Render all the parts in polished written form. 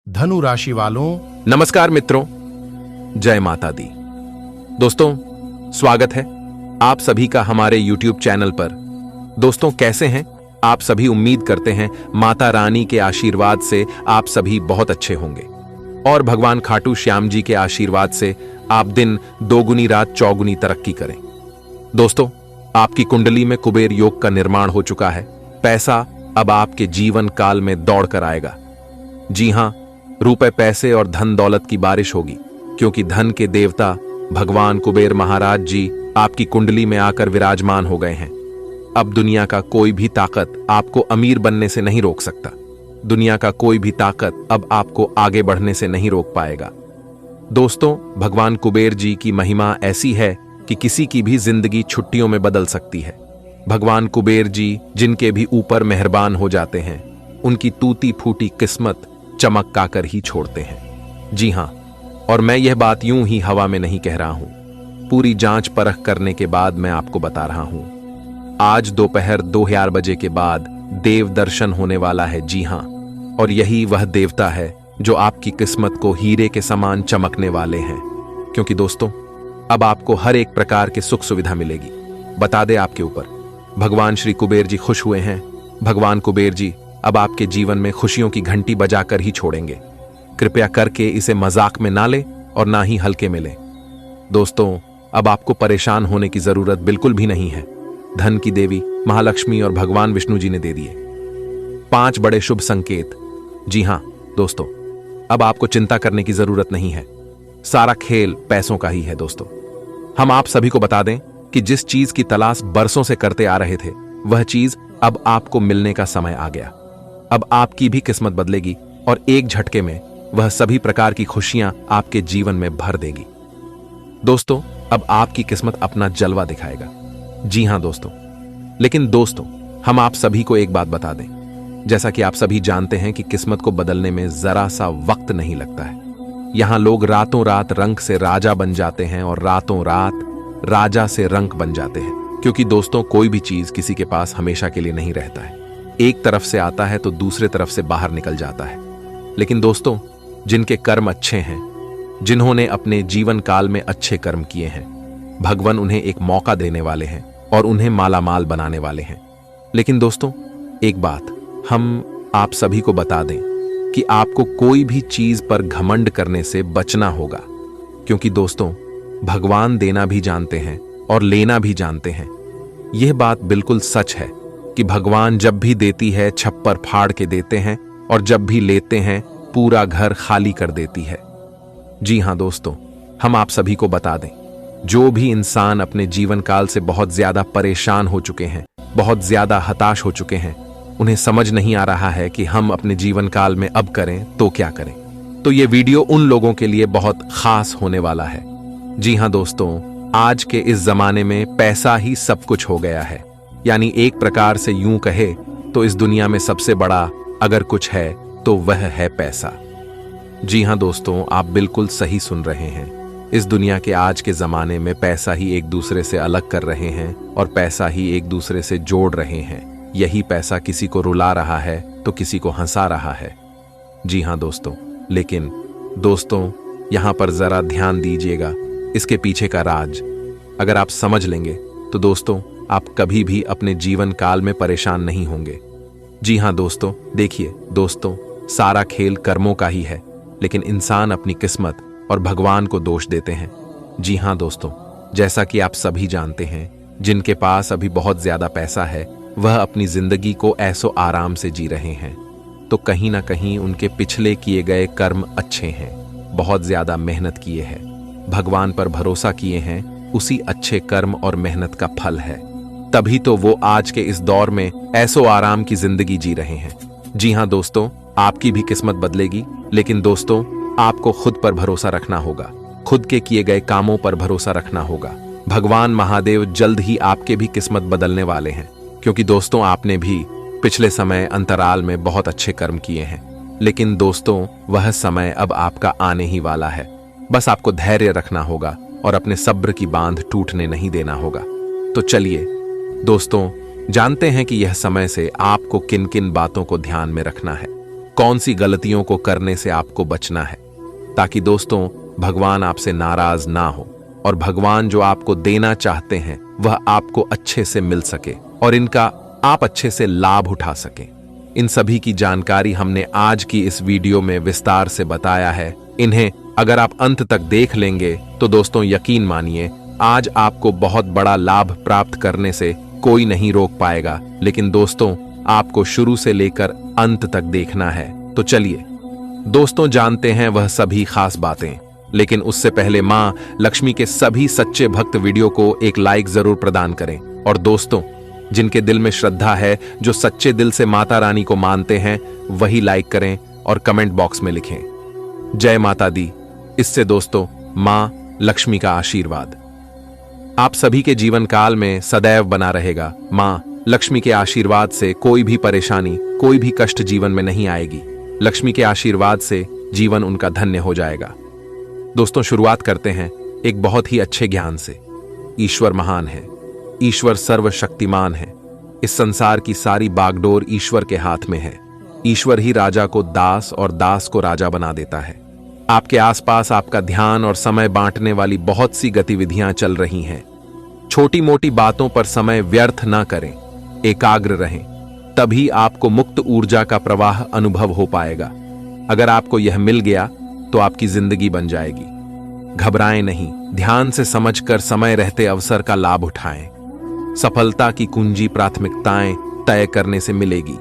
धनु राशि वालों, नमस्कार मित्रों, जय माता दी। दोस्तों, स्वागत है आप सभी का हमारे YouTube चैनल पर। दोस्तों, कैसे हैं आप सभी? उम्मीद करते हैं माता रानी के आशीर्वाद से आप सभी बहुत अच्छे होंगे और भगवान खाटू श्याम जी के आशीर्वाद से आप दिन दोगुनी रात चौगुनी तरक्की करें। दोस्तों, आपकी कुंडली में कुबेर योग का निर्माण हो चुका है। पैसा अब आपके जीवन काल में दौड़ कर आएगा। जी हां, रुपए पैसे और धन दौलत की बारिश होगी, क्योंकि धन के देवता भगवान कुबेर महाराज जी आपकी कुंडली में आकर विराजमान हो गए हैं। अब दुनिया का कोई भी ताकत आपको अमीर बनने से नहीं रोक सकता। दुनिया का कोई भी ताकत अब आपको आगे बढ़ने से नहीं रोक पाएगा। दोस्तों, भगवान कुबेर जी की महिमा ऐसी है कि किसी की भी जिंदगी छुट्टियों में बदल सकती है। भगवान कुबेर जी जिनके भी ऊपर मेहरबान हो जाते हैं, उनकी टूटी फूटी किस्मत चमका कर ही छोड़ते हैं। जी हां, और मैं यह बात यूं ही हवा में नहीं कह रहा हूं। पूरी जांच परख करने के बाद मैं आपको बता रहा हूं। आज दोपहर 2000 बजे के बाद देव दर्शन होने वाला है। जी हां, और यही वह देवता है जो आपकी किस्मत को हीरे के समान चमकने वाले हैं। क्योंकि दोस्तों, अब आपको हर एक प्रकार की सुख सुविधा मिलेगी। बता दे आपके ऊपर भगवान श्री कुबेर जी खुश हुए हैं। भगवान कुबेर जी अब आपके जीवन में खुशियों की घंटी बजाकर ही छोड़ेंगे। कृपया करके इसे मजाक में ना ले और ना ही हल्के में ले। दोस्तों, अब आपको परेशान होने की जरूरत बिल्कुल भी नहीं है। धन की देवी महालक्ष्मी और भगवान विष्णु जी ने दे दिए 5 बड़े शुभ संकेत। जी हां दोस्तों, अब आपको चिंता करने की जरूरत नहीं है। सारा खेल पैसों का ही है। दोस्तों, हम आप सभी को बता दें कि जिस चीज की तलाश बरसों से करते आ रहे थे, वह चीज अब आपको मिलने का समय आ गया। अब आपकी भी किस्मत बदलेगी और एक झटके में वह सभी प्रकार की खुशियां आपके जीवन में भर देगी। दोस्तों, अब आपकी किस्मत अपना जलवा दिखाएगा। जी हां दोस्तों, लेकिन दोस्तों, हम आप सभी को एक बात बता दें। जैसा कि आप सभी जानते हैं कि किस्मत को बदलने में जरा सा वक्त नहीं लगता है। यहां लोग रातों रात रंक से राजा बन जाते हैं और रातों रात राजा से रंक बन जाते हैं। क्योंकि दोस्तों, कोई भी चीज किसी के पास हमेशा के लिए नहीं रहता है। एक तरफ से आता है तो दूसरे तरफ से बाहर निकल जाता है। लेकिन दोस्तों, जिनके कर्म अच्छे हैं, जिन्होंने अपने जीवन काल में अच्छे कर्म किए हैं, भगवान उन्हें एक मौका देने वाले हैं और उन्हें मालामाल बनाने वाले हैं। लेकिन दोस्तों, एक बात हम आप सभी को बता दें कि आपको कोई भी चीज पर घमंड करने से बचना होगा। क्योंकि दोस्तों, भगवान देना भी जानते हैं और लेना भी जानते हैं। यह बात बिल्कुल सच है कि भगवान जब भी देती है छप्पर फाड़ के देते हैं और जब भी लेते हैं पूरा घर खाली कर देती है। जी हां दोस्तों, हम आप सभी को बता दें, जो भी इंसान अपने जीवन काल से बहुत ज्यादा परेशान हो चुके हैं, बहुत ज्यादा हताश हो चुके हैं, उन्हें समझ नहीं आ रहा है कि हम अपने जीवन काल में अब करें तो क्या करें, तो ये वीडियो उन लोगों के लिए बहुत खास होने वाला है। जी हां दोस्तों, आज के इस जमाने में पैसा ही सब कुछ हो गया है। यानी एक प्रकार से यूं कहे तो इस दुनिया में सबसे बड़ा अगर कुछ है तो वह है पैसा। जी हां दोस्तों, आप बिल्कुल सही सुन रहे हैं। इस दुनिया के आज के जमाने में पैसा ही एक दूसरे से अलग कर रहे हैं और पैसा ही एक दूसरे से जोड़ रहे हैं। यही पैसा किसी को रुला रहा है तो किसी को हंसा रहा है। जी हां दोस्तों, लेकिन दोस्तों, यहां पर जरा ध्यान दीजिएगा, इसके पीछे का राज अगर आप समझ लेंगे तो दोस्तों, आप कभी भी अपने जीवन काल में परेशान नहीं होंगे। जी हां दोस्तों, देखिए दोस्तों, सारा खेल कर्मों का ही है, लेकिन इंसान अपनी किस्मत और भगवान को दोष देते हैं। जी हां दोस्तों, जैसा कि आप सभी जानते हैं, जिनके पास अभी बहुत ज्यादा पैसा है, वह अपनी जिंदगी को ऐसो आराम से जी रहे हैं। तो कहीं ना कहीं उनके पिछले किए गए कर्म अच्छे हैं, बहुत ज्यादा मेहनत किए हैं, भगवान पर भरोसा किए हैं, उसी अच्छे कर्म और मेहनत का फल है। तभी तो वो आज के इस दौर में ऐसो आराम की जिंदगी जी रहे हैं। जी हां दोस्तों, आपकी भी किस्मत बदलेगी, लेकिन दोस्तों, आपको खुद पर भरोसा रखना होगा, खुद के किए गए कामों पर भरोसा रखना होगा। भगवान महादेव जल्द ही आपके भी किस्मत बदलने वाले हैं। क्योंकि दोस्तों, आपने भी पिछले समय अंतराल में बहुत अच्छे कर्म किए हैं, लेकिन दोस्तों, वह समय अब आपका आने ही वाला है। बस आपको धैर्य रखना होगा और अपने सब्र की बांध टूटने नहीं देना होगा। तो चलिए दोस्तों, जानते हैं कि यह समय से आपको किन किन बातों को ध्यान में रखना है। कौन सी गलतियों को करने से आपको बचना है, ताकि दोस्तों भगवान आपसे नाराज ना हो और भगवान जो आपको देना चाहते हैं वह आपको अच्छे से मिल सके और इनका आप अच्छे से लाभ उठा सकें। इन सभी की जानकारी हमने आज की इस वीडियो में विस्तार से बताया है। इन्हें अगर आप अंत तक देख लेंगे तो दोस्तों यकीन मानिए आज आपको बहुत बड़ा लाभ प्राप्त करने से कोई नहीं रोक पाएगा। लेकिन दोस्तों आपको शुरू से लेकर अंत तक देखना है। तो चलिए दोस्तों जानते हैं वह सभी खास बातें। लेकिन उससे पहले मां लक्ष्मी के सभी सच्चे भक्त वीडियो को एक लाइक जरूर प्रदान करें। और दोस्तों जिनके दिल में श्रद्धा है, जो सच्चे दिल से माता रानी को मानते हैं, वही लाइक करें और कमेंट बॉक्स में लिखें जय माता दी। इससे दोस्तों मां लक्ष्मी का आशीर्वाद आप सभी के जीवन काल में सदैव बना रहेगा। मां लक्ष्मी के आशीर्वाद से कोई भी परेशानी, कोई भी कष्ट जीवन में नहीं आएगी। लक्ष्मी के आशीर्वाद से जीवन उनका धन्य हो जाएगा। दोस्तों शुरुआत करते हैं एक बहुत ही अच्छे ज्ञान से। ईश्वर महान है, ईश्वर सर्वशक्तिमान है। इस संसार की सारी बागडोर ईश्वर के हाथ में है। ईश्वर ही राजा को दास और दास को राजा बना देता है। आपके आसपास आपका ध्यान और समय बांटने वाली बहुत सी गतिविधियां चल रही हैं। छोटी मोटी बातों पर समय व्यर्थ ना करें, एकाग्र रहें, तभी आपको मुक्त ऊर्जा का प्रवाह अनुभव हो पाएगा। अगर आपको यह मिल गया तो आपकी जिंदगी बन जाएगी। घबराएं नहीं, ध्यान से समझकर समय रहते अवसर का लाभ उठाएं। सफलता की कुंजी प्राथमिकताएं तय करने से मिलेगी।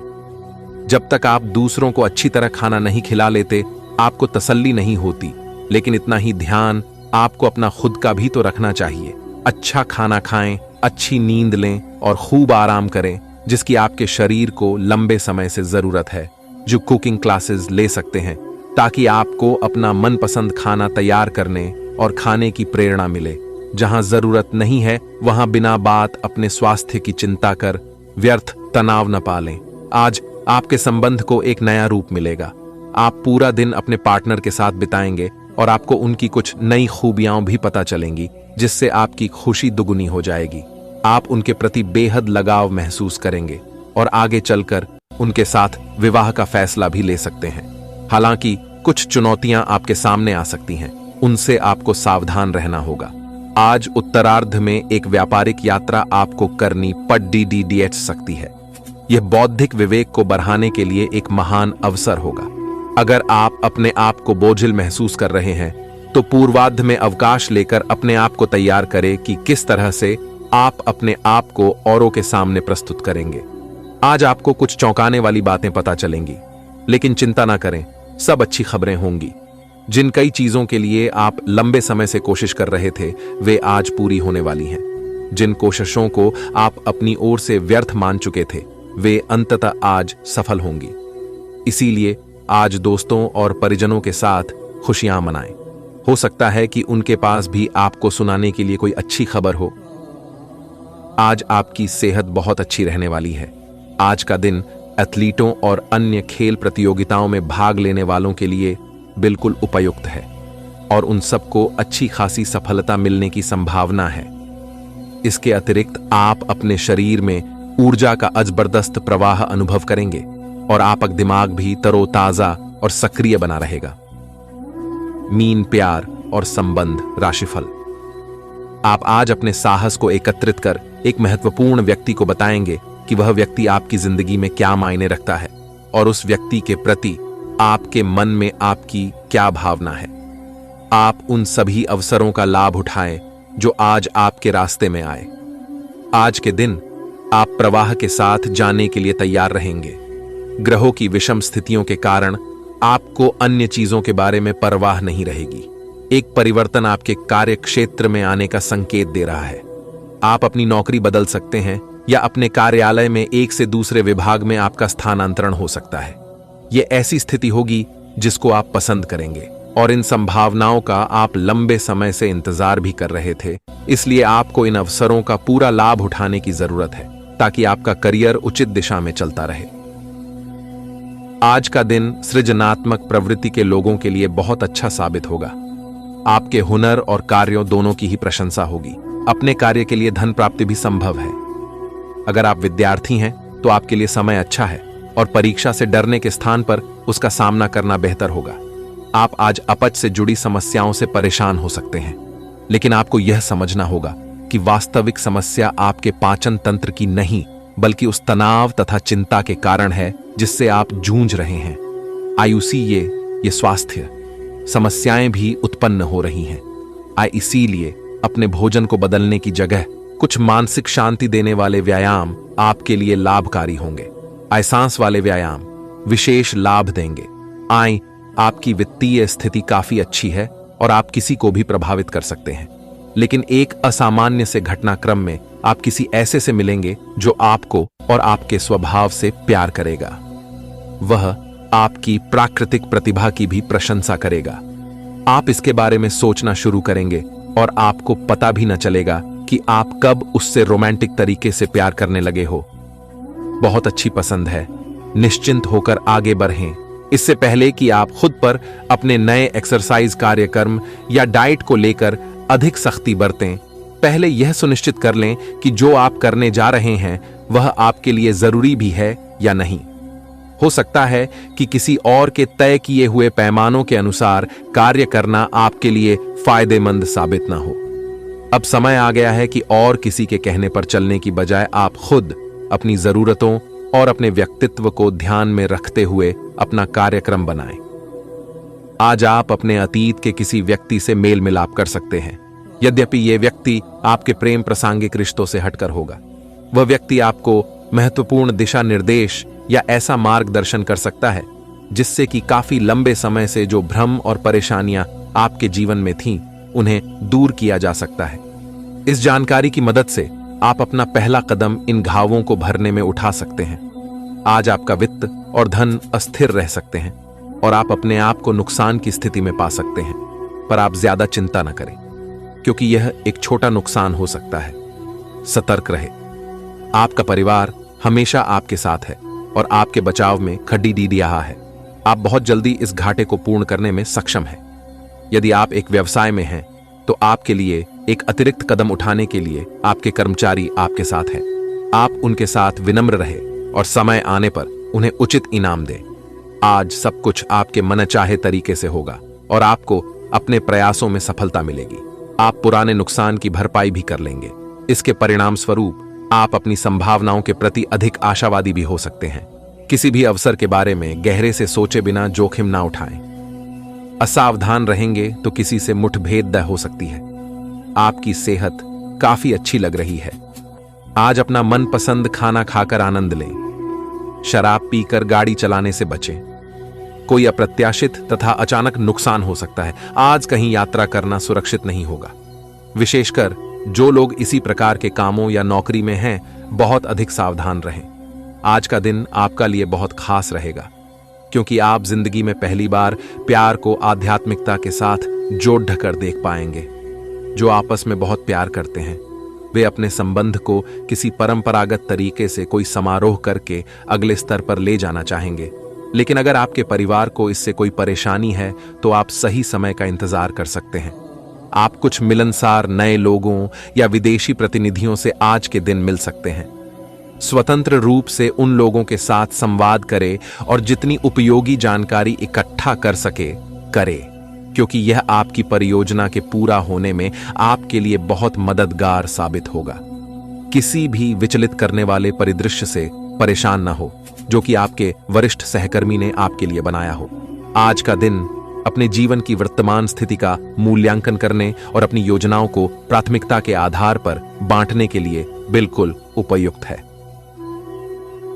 जब तक आप दूसरों को अच्छी तरह खाना नहीं खिला लेते, आपको तसल्ली नहीं होती। लेकिन इतना ही ध्यान आपको अपना खुद का भी तो रखना चाहिए। अच्छा खाना खाएं, अच्छी नींद लें और खूब आराम करें, जिसकी आपके शरीर को लंबे समय से जरूरत है। जो कुकिंग क्लासेस ले सकते हैं ताकि आपको अपना मनपसंद खाना तैयार करने और खाने की प्रेरणा मिले। जहां जरूरत नहीं है वहां बिना बात अपने स्वास्थ्य की चिंता कर व्यर्थ तनाव न पालें। आज आपके संबंध को एक नया रूप मिलेगा। आप पूरा दिन अपने पार्टनर के साथ बिताएंगे और आपको उनकी कुछ नई खूबियां भी पता चलेंगी, जिससे आपकी खुशी दुगुनी हो जाएगी। आप उनके प्रति बेहद लगाव महसूस करेंगे और आगे चलकर उनके साथ विवाह का फैसला भी ले सकते हैं। हालांकि कुछ चुनौतियां आपके सामने आ सकती हैं, उनसे आपको सावधान रहना होगा। आज उत्तरार्ध में एक व्यापारिक यात्रा आपको करनी पड़ सकती है। यह बौद्धिक विवेक को बढ़ाने के लिए एक महान अवसर होगा। अगर आप अपने आप को बोझिल महसूस कर रहे हैं तो पूर्वार्ध में अवकाश लेकर अपने आप को तैयार करें कि किस तरह से आप अपने आप को औरों के सामने प्रस्तुत करेंगे। आज आपको कुछ चौंकाने वाली बातें पता चलेंगी, लेकिन चिंता ना करें, सब अच्छी खबरें होंगी। जिन कई चीजों के लिए आप लंबे समय से कोशिश कर रहे थे, वे आज पूरी होने वाली हैं। जिन कोशिशों को आप अपनी ओर से व्यर्थ मान चुके थे, वे अंततः आज सफल होंगी। इसीलिए आज दोस्तों और परिजनों के साथ खुशियां मनाएं। हो सकता है कि उनके पास भी आपको सुनाने के लिए कोई अच्छी खबर हो। आज आपकी सेहत बहुत अच्छी रहने वाली है। आज का दिन एथलीटों और अन्य खेल प्रतियोगिताओं में भाग लेने वालों के लिए बिल्कुल उपयुक्त है और उन सबको अच्छी खासी सफलता मिलने की संभावना है। इसके अतिरिक्त आप अपने शरीर में ऊर्जा का जबरदस्त प्रवाह अनुभव करेंगे और आपका दिमाग भी तरोताजा और सक्रिय बना रहेगा। मीन प्यार और संबंध राशिफल। आप आज अपने साहस को एकत्रित कर एक महत्वपूर्ण व्यक्ति को बताएंगे कि वह व्यक्ति आपकी जिंदगी में क्या मायने रखता है और उस व्यक्ति के प्रति आपके मन में आपकी क्या भावना है। आप उन सभी अवसरों का लाभ उठाएं जो आज आपके रास्ते में आए। आज के दिन आप प्रवाह के साथ जाने के लिए तैयार रहेंगे। ग्रहों की विषम स्थितियों के कारण आपको अन्य चीजों के बारे में परवाह नहीं रहेगी। एक परिवर्तन आपके कार्य क्षेत्र में आने का संकेत दे रहा है। आप अपनी नौकरी बदल सकते हैं या अपने कार्यालय में एक से दूसरे विभाग में आपका स्थानांतरण हो सकता है। यह ऐसी स्थिति होगी जिसको आप पसंद करेंगे और इन संभावनाओं का आप लंबे समय से इंतजार भी कर रहे थे। इसलिए आपको इन अवसरों का पूरा लाभ उठाने की जरूरत है ताकि आपका करियर उचित दिशा में चलता रहे। आज का दिन सृजनात्मक प्रवृत्ति के लोगों के लिए बहुत अच्छा साबित होगा। आपके हुनर और कार्यों दोनों की ही प्रशंसा होगी। अपने कार्य के लिए धन प्राप्ति भी संभव है। अगर आप विद्यार्थी हैं तो आपके लिए समय अच्छा है। और परीक्षा से डरने के स्थान पर उसका सामना करना बेहतर होगा। आप आज अपच से जुड़ी समस्याओं से परेशान हो सकते हैं, लेकिन आपको यह समझना होगा कि वास्तविक समस्या आपके पाचन तंत्र की नहीं, बल्कि उस तनाव तथा चिंता के कारण है जिससे आप जूझ रहे हैं। आयुसी ये स्वास्थ्य समस्याएं भी उत्पन्न हो रही हैं। इसीलिए अपने भोजन को बदलने की जगह कुछ मानसिक शांति देने वाले व्यायाम आपके लिए लाभकारी होंगे। सांस वाले व्यायाम विशेष लाभ देंगे। आपकी वित्तीय स्थिति काफी अच्छी है और आप किसी को भी प्रभावित कर सकते हैं, लेकिन एक असामान्य से घटनाक्रम में आप किसी ऐसे से मिलेंगे जो आपको और आपके स्वभाव से प्यार करेगा। वह आपकी प्राकृतिक प्रतिभा की भी प्रशंसा करेगा। आप इसके बारे में सोचना शुरू करेंगे और आपको पता भी न चलेगा कि आप कब उससे रोमांटिक तरीके से प्यार करने लगे हो। बहुत अच्छी पसंद है। निश्चिंत होकर आगे बढ़ें, इससे पहले कि आप खुद पर अपने नए एक्सरसाइज कार्यक्रम या डाइट को लेकर अधिक सख्ती बरतें। पहले यह सुनिश्चित कर लें कि जो आप करने जा रहे हैं वह आपके लिए जरूरी भी है या नहीं। हो सकता है कि किसी और के तय किए हुए पैमानों के अनुसार कार्य करना आपके लिए फायदेमंद साबित ना हो। अब समय आ गया है कि और किसी के कहने पर चलने की बजाय आप खुद अपनी जरूरतों और अपने व्यक्तित्व को ध्यान में रखते हुए अपना कार्यक्रम बनाएं। आज आप अपने अतीत के किसी व्यक्ति से मेल मिलाप कर सकते हैं। यद्यपि यह व्यक्ति आपके प्रेम प्रासंगिक रिश्तों से हटकर होगा, वह व्यक्ति आपको महत्वपूर्ण दिशा निर्देश या ऐसा मार्गदर्शन कर सकता है जिससे कि काफी लंबे समय से जो भ्रम और परेशानियां आपके जीवन में थीं, उन्हें दूर किया जा सकता है। इस जानकारी की मदद से आप अपना पहला कदम इन घावों को भरने में उठा सकते हैं। आज आपका वित्त और धन अस्थिर रह सकते हैं और आप अपने आप को नुकसान की स्थिति में पा सकते हैं, पर आप ज्यादा चिंता न करें क्योंकि यह एक छोटा नुकसान हो सकता है। सतर्क रहे। आपका परिवार हमेशा आपके साथ है और आपके बचाव में खड्डी दीदी रहा है। आप बहुत जल्दी इस घाटे को पूर्ण करने में सक्षम हैं। यदि आप एक व्यवसाय में हैं तो आपके लिए एक अतिरिक्त कदम उठाने के लिए आपके कर्मचारी आपके साथ हैं। आप उनके साथ विनम्र रहे और समय आने पर उन्हें उचित इनाम दें। आज सब कुछ आपके मनचाहे तरीके से होगा और आपको अपने प्रयासों में सफलता मिलेगी। आप पुराने नुकसान की भरपाई भी कर लेंगे। इसके परिणाम स्वरूप आप अपनी संभावनाओं के प्रति अधिक आशावादी भी हो सकते हैं। किसी भी अवसर के बारे में गहरे से सोचे बिना जोखिम ना उठाएं। असावधान रहेंगे तो किसी से मुठभेद हो सकती है। आपकी सेहत काफी अच्छी लग रही है। आज अपना मनपसंद खाना खाकर आनंद लें। शराब पीकर गाड़ी चलाने से बचें। कोई अप्रत्याशित तथा अचानक नुकसान हो सकता है। आज कहीं यात्रा करना सुरक्षित नहीं होगा। विशेषकर जो लोग इसी प्रकार के कामों या नौकरी में हैं, बहुत अधिक सावधान रहें। आज का दिन आपका लिए बहुत खास रहेगा क्योंकि आप जिंदगी में पहली बार प्यार को आध्यात्मिकता के साथ जोड़ ढकर देख पाएंगे। जो आपस में बहुत प्यार करते हैं वे अपने संबंध को किसी परंपरागत तरीके से कोई समारोह करके अगले स्तर पर ले जाना चाहेंगे। लेकिन अगर आपके परिवार को इससे कोई परेशानी है तो आप सही समय का इंतजार कर सकते हैं। आप कुछ मिलनसार नए लोगों या विदेशी प्रतिनिधियों से आज के दिन मिल सकते हैं। स्वतंत्र रूप से उन लोगों के साथ संवाद करें और जितनी उपयोगी जानकारी इकट्ठा कर सके करें, क्योंकि यह आपकी परियोजना के पूरा होने में आपके लिए बहुत मददगार साबित होगा। किसी भी विचलित करने वाले परिदृश्य से परेशान न हो जो कि आपके वरिष्ठ सहकर्मी ने आपके लिए बनाया हो। आज का दिन अपने जीवन की वर्तमान स्थिति का मूल्यांकन करने और अपनी योजनाओं को प्राथमिकता के आधार पर बांटने के लिए बिल्कुल उपयुक्त है।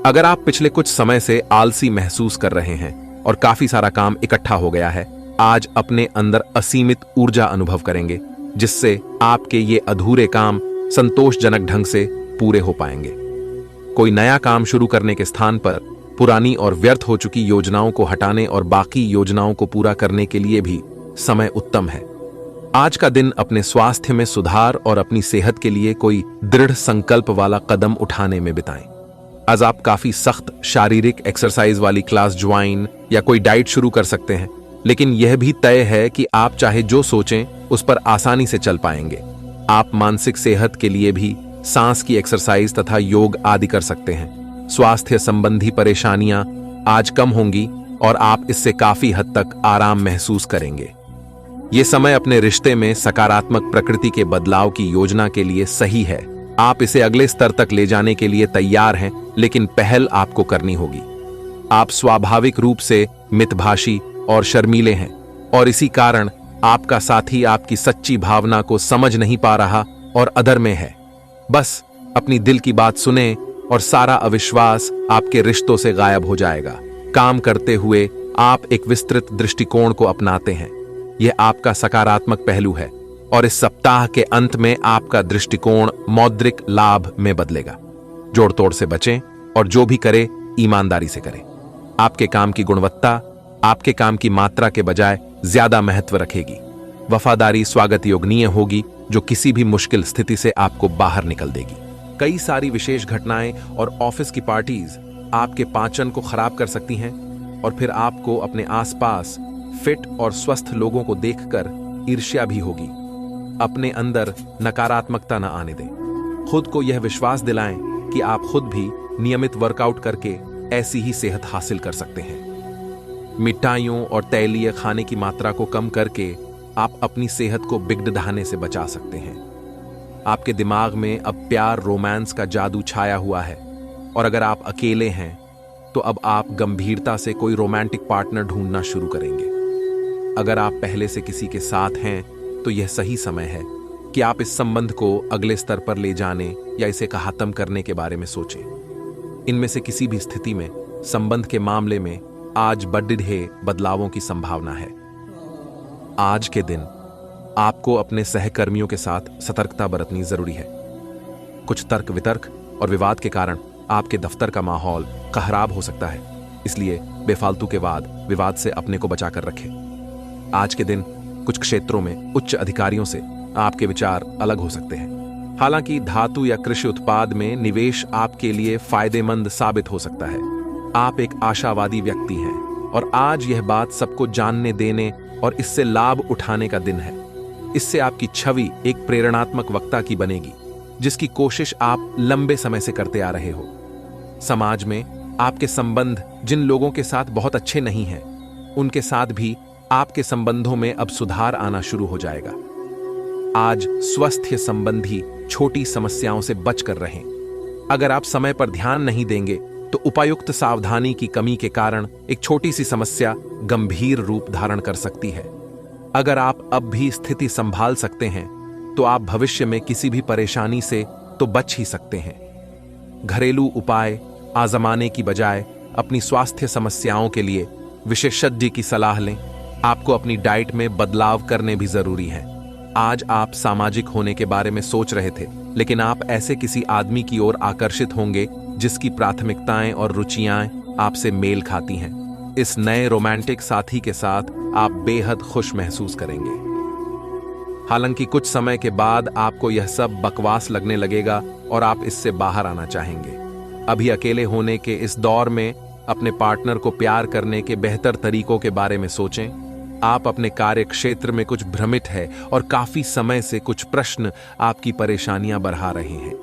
अगर आप पिछले कुछ समय से आलसी महसूस कर रहे हैं और काफी सारा काम इकट्ठा हो गया है, आज अपने अंदर असीमित ऊर्जा अनुभव करेंगे जिससे आपके ये अधूरे काम संतोषजनक ढंग से पूरे हो पाएंगे। कोई नया काम शुरू करने के स्थान पर पुरानी और व्यर्थ हो चुकी योजनाओं को हटाने और बाकी योजनाओं को पूरा करने के लिए भी समय उत्तम है। आज का दिन अपने स्वास्थ्य में सुधार और अपनी सेहत के लिए कोई दृढ़ संकल्प वाला कदम उठाने में बिताएं। आज आप काफी सख्त शारीरिक एक्सरसाइज वाली क्लास ज्वाइन या कोई डाइट शुरू कर सकते हैं, लेकिन यह भी तय है कि आप चाहे जो सोचें उस पर आसानी से चल पाएंगे। आप मानसिक सेहत के लिए भी सांस की एक्सरसाइज तथा योग आदि कर सकते हैं। स्वास्थ्य संबंधी परेशानियां आज कम होंगी और आप इससे काफी हद तक आराम महसूस करेंगे। ये समय अपने रिश्ते में सकारात्मक प्रकृति के बदलाव की योजना के लिए सही है। आप इसे अगले स्तर तक ले जाने के लिए तैयार हैं, लेकिन पहल आपको करनी होगी। आप स्वाभाविक रूप से मितभाषी और शर्मीले हैं और इसी कारण आपका साथी आपकी सच्ची भावना को समझ नहीं पा रहा और अधर में है। बस अपनी दिल की बात सुने और सारा अविश्वास आपके रिश्तों से गायब हो जाएगा। काम करते हुए आप एक विस्तृत दृष्टिकोण को अपनाते हैं। यह आपका सकारात्मक पहलू है और इस सप्ताह के अंत में आपका दृष्टिकोण मौद्रिक लाभ में बदलेगा। जोड़ तोड़ से बचें और जो भी करे ईमानदारी से करें। आपके काम की गुणवत्ता आपके काम की मात्रा के बजाय ज्यादा महत्व रखेगी। वफादारी स्वागत योग्य होगी जो किसी भी मुश्किल स्थिति से आपको बाहर निकल देगी। कई सारी विशेष घटनाएं और ऑफिस की पार्टीज आपके पाचन को खराब कर सकती हैं और फिर आपको अपने आसपास फिट और स्वस्थ लोगों को देखकर ईर्ष्या भी होगी। अपने अंदर नकारात्मकता न आने दें। खुद को यह विश्वास दिलाएं कि आप खुद भी नियमित वर्कआउट करके ऐसी ही सेहत हासिल कर सकते हैं। मिठाइयों और तैलीय खाने की मात्रा को कम करके आप अपनी सेहत को बिगड़ने से बचा सकते हैं। आपके दिमाग में अब प्यार रोमांस का जादू छाया हुआ है और अगर आप अकेले हैं तो अब आप गंभीरता से कोई रोमांटिक पार्टनर ढूंढना शुरू करेंगे। अगर आप पहले से किसी के साथ हैं तो यह सही समय है कि आप इस संबंध को अगले स्तर पर ले जाने या इसे खत्म करने के बारे में सोचें। इनमें से किसी भी स्थिति में संबंध के मामले में आज बड़े बदलावों की संभावना है। आज के दिन आपको अपने सहकर्मियों के साथ सतर्कता बरतनी जरूरी है। कुछ तर्क वितर्क और विवाद के कारण आपके दफ्तर का माहौल खराब हो सकता है, इसलिए बेफालतू के विवाद से अपने को बचाकर रखें। आज के दिन कुछ क्षेत्रों में उच्च अधिकारियों से आपके विचार अलग हो सकते हैं। हालांकि धातु या कृषि उत्पाद में निवेश आपके लिए फायदेमंद साबित हो सकता है। आप एक आशावादी व्यक्ति हैं और आज यह बात सबको जानने देने और इससे लाभ उठाने का दिन है। इससे आपकी छवि एक प्रेरणात्मक वक्ता की बनेगी, जिसकी कोशिश आप लंबे समय से करते आ रहे हो। समाज में आपके संबंध जिन लोगों के साथ बहुत अच्छे नहीं हैं, उनके साथ भी आपके संबंधों में अब सुधार आना शुरू हो जाएगा। आज स्वास्थ्य संबंधी छोटी समस्याओं से बचकर रहें। अगर आप समय पर ध्यान नहीं देंगे तो उपयुक्त सावधानी की कमी के कारण एक छोटी सी समस्या गंभीर रूप धारण कर सकती है। अगर आप अब भी स्थिति संभाल सकते हैं तो आप भविष्य में किसी भी परेशानी से तो बच ही सकते हैं। घरेलू उपाय आजमाने की बजाय अपनी स्वास्थ्य समस्याओं के लिए विशेषज्ञ की सलाह लें। आपको अपनी डाइट में बदलाव करने भी जरूरी है। आज आप सामाजिक होने के बारे में सोच रहे थे, लेकिन आप ऐसे किसी आदमी की ओर आकर्षित होंगे जिसकी प्राथमिकताएं और रुचियां आपसे मेल खाती हैं। इस नए रोमांटिक साथी के साथ आप बेहद खुश महसूस करेंगे। हालांकि कुछ समय के बाद आपको यह सब बकवास लगने लगेगा और आप इससे बाहर आना चाहेंगे। अभी अकेले होने के इस दौर में अपने पार्टनर को प्यार करने के बेहतर तरीकों के बारे में सोचें। आप अपने कार्य क्षेत्र में कुछ भ्रमित है और काफी समय से कुछ प्रश्न आपकी परेशानियां बढ़ा रहे हैं।